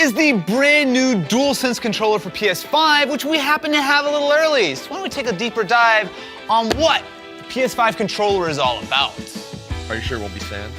is the brand new Dualsense controller for PS5, which we happen to have a little early. So why don't we take a deeper dive on what the PS5 controller is all about. Are you sure it won't be sand?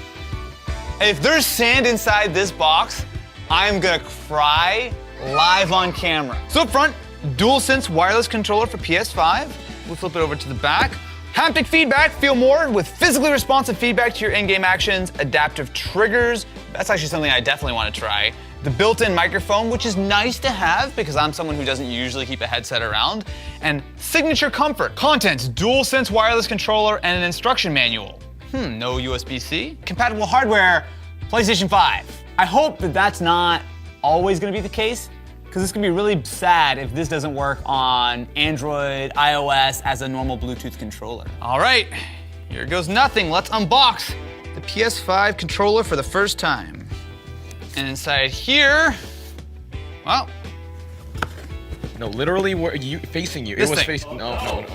If there's sand inside this box, I'm gonna cry live on camera. So up front, Dualsense wireless controller for PS5. We'll flip it over to the back. Haptic feedback, feel more with physically responsive feedback to your in-game actions, adaptive triggers. That's actually something I definitely want to try. The built-in microphone, which is nice to have because I'm someone who doesn't usually keep a headset around. And signature comfort. Contents, Dualsense wireless controller and an instruction manual. No USB-C. Compatible hardware, PlayStation 5. I hope that that's not always gonna be the case, because it's gonna be really sad if this doesn't work on Android, iOS as a normal Bluetooth controller. All right, here goes nothing. Let's unbox the PS5 controller for the first time. And inside here, well. No, literally, facing you. This it was thing. facing. No.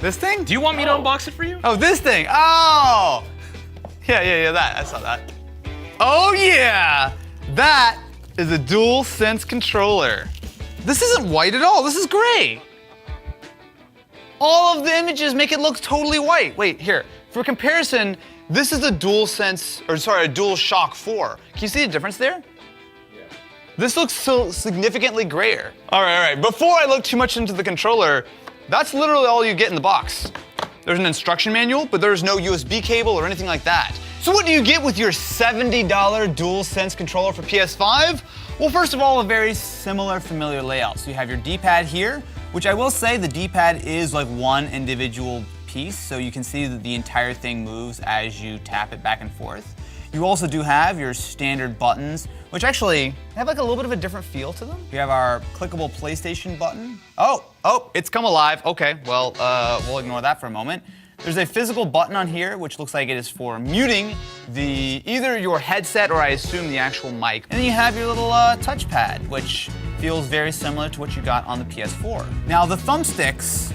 This thing? Do you want me to unbox it for you? Oh, this thing. Oh! Yeah, that. I saw that. Oh, yeah! That is a Dualsense controller. This isn't white at all. This is gray. All of the images make it look totally white. Wait, here. For comparison, this is a DualShock 4. Can you see the difference there? Yeah. This looks so significantly grayer. All right. Before I look too much into the controller, that's literally all you get in the box. There's an instruction manual, but there's no USB cable or anything like that. So what do you get with your $70 Dualsense controller for PS5? Well, first of all, a very similar, familiar layout. So you have your D-pad here, which I will say the D-pad is like one individual piece, so you can see that the entire thing moves as you tap it back and forth. You also do have your standard buttons, which actually have like a little bit of a different feel to them. We have our clickable PlayStation button. Oh, it's come alive. Okay, well, we'll ignore that for a moment. There's a physical button on here, which looks like it is for muting either your headset or I assume the actual mic. And then you have your little touchpad, which feels very similar to what you got on the PS4. Now the thumbsticks,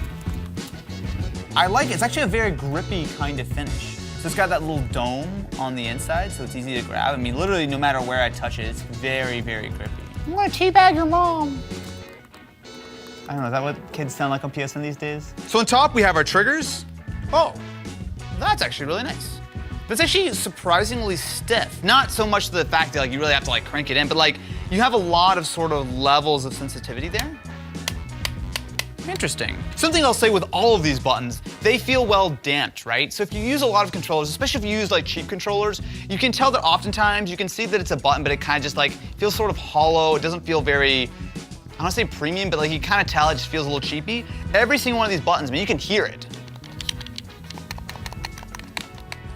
I like it. It's actually a very grippy kind of finish. So it's got that little dome on the inside, so it's easy to grab. I mean, literally, no matter where I touch it, it's very, very grippy. I'm gonna teabag your mom. I don't know, is that what kids sound like on PSN these days? So on top, we have our triggers. Oh, that's actually really nice. That's actually surprisingly stiff. Not so much the fact that you really have to crank it in, but you have a lot of sort of levels of sensitivity there. Interesting. Something I'll say with all of these buttons, they feel well damped, right? So if you use a lot of controllers, especially if you use cheap controllers, you can tell that oftentimes you can see that it's a button, but it kind of just feels sort of hollow. It doesn't feel very, I don't want to say premium, but you kind of tell it just feels a little cheapy. Every single one of these buttons, you can hear it.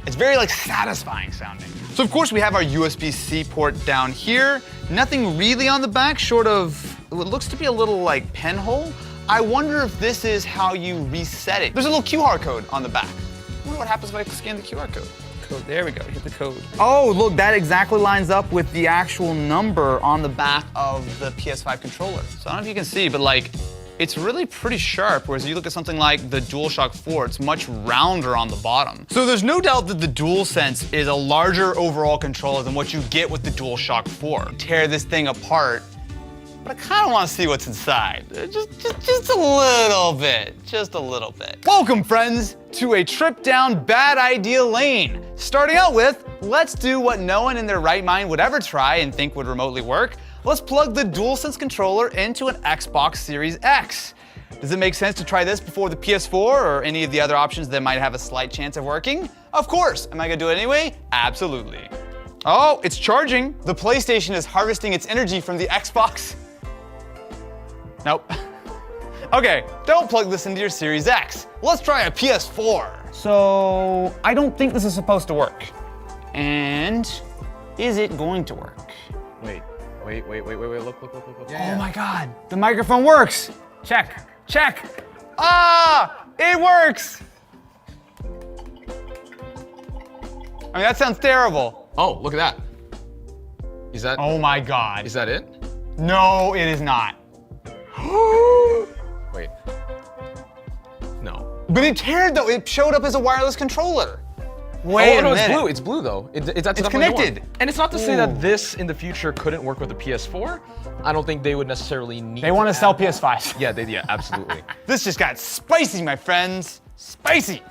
It's very satisfying sounding. So of course we have our USB-C port down here. Nothing really on the back, short of what looks to be a little pen hole. I wonder if this is how you reset it. There's a little QR code on the back. I wonder what happens if I scan the QR code. There we go, hit the code. Oh, look, that exactly lines up with the actual number on the back of the PS5 controller. So I don't know if you can see, but it's really pretty sharp, whereas you look at something like the DualShock 4, it's much rounder on the bottom. So there's no doubt that the DualSense is a larger overall controller than what you get with the DualShock 4. Tear this thing apart, but I kind of want to see what's inside. Just a little bit, just a little bit. Welcome, friends, to a trip down bad idea lane. Starting out with, let's do what no one in their right mind would ever try and think would remotely work. Let's plug the Dualsense controller into an Xbox Series X. Does it make sense to try this before the PS4 or any of the other options that might have a slight chance of working? Of course. Am I gonna do it anyway? Absolutely. Oh, it's charging. The PlayStation is harvesting its energy from the Xbox. Nope. Okay, don't plug this into your Series X. Let's try a PS4. So, I don't think this is supposed to work. And is it going to work? Wait, look. Yeah. Oh my God, the microphone works. Check. Ah, it works. I mean, that sounds terrible. Oh, look at that. Is that? Oh my God. Is that it? No, it is not. Wait. No. But it cared though, it showed up as a wireless controller. Wait Oh a no, it's minute. blue. It's blue though. That's It's definitely the connected. one. And it's not to say that this in the future couldn't work with the PS4. I don't think they would necessarily need. They want to add sell that. PS5s. Yeah, absolutely. This just got spicy, my friends. Spicy.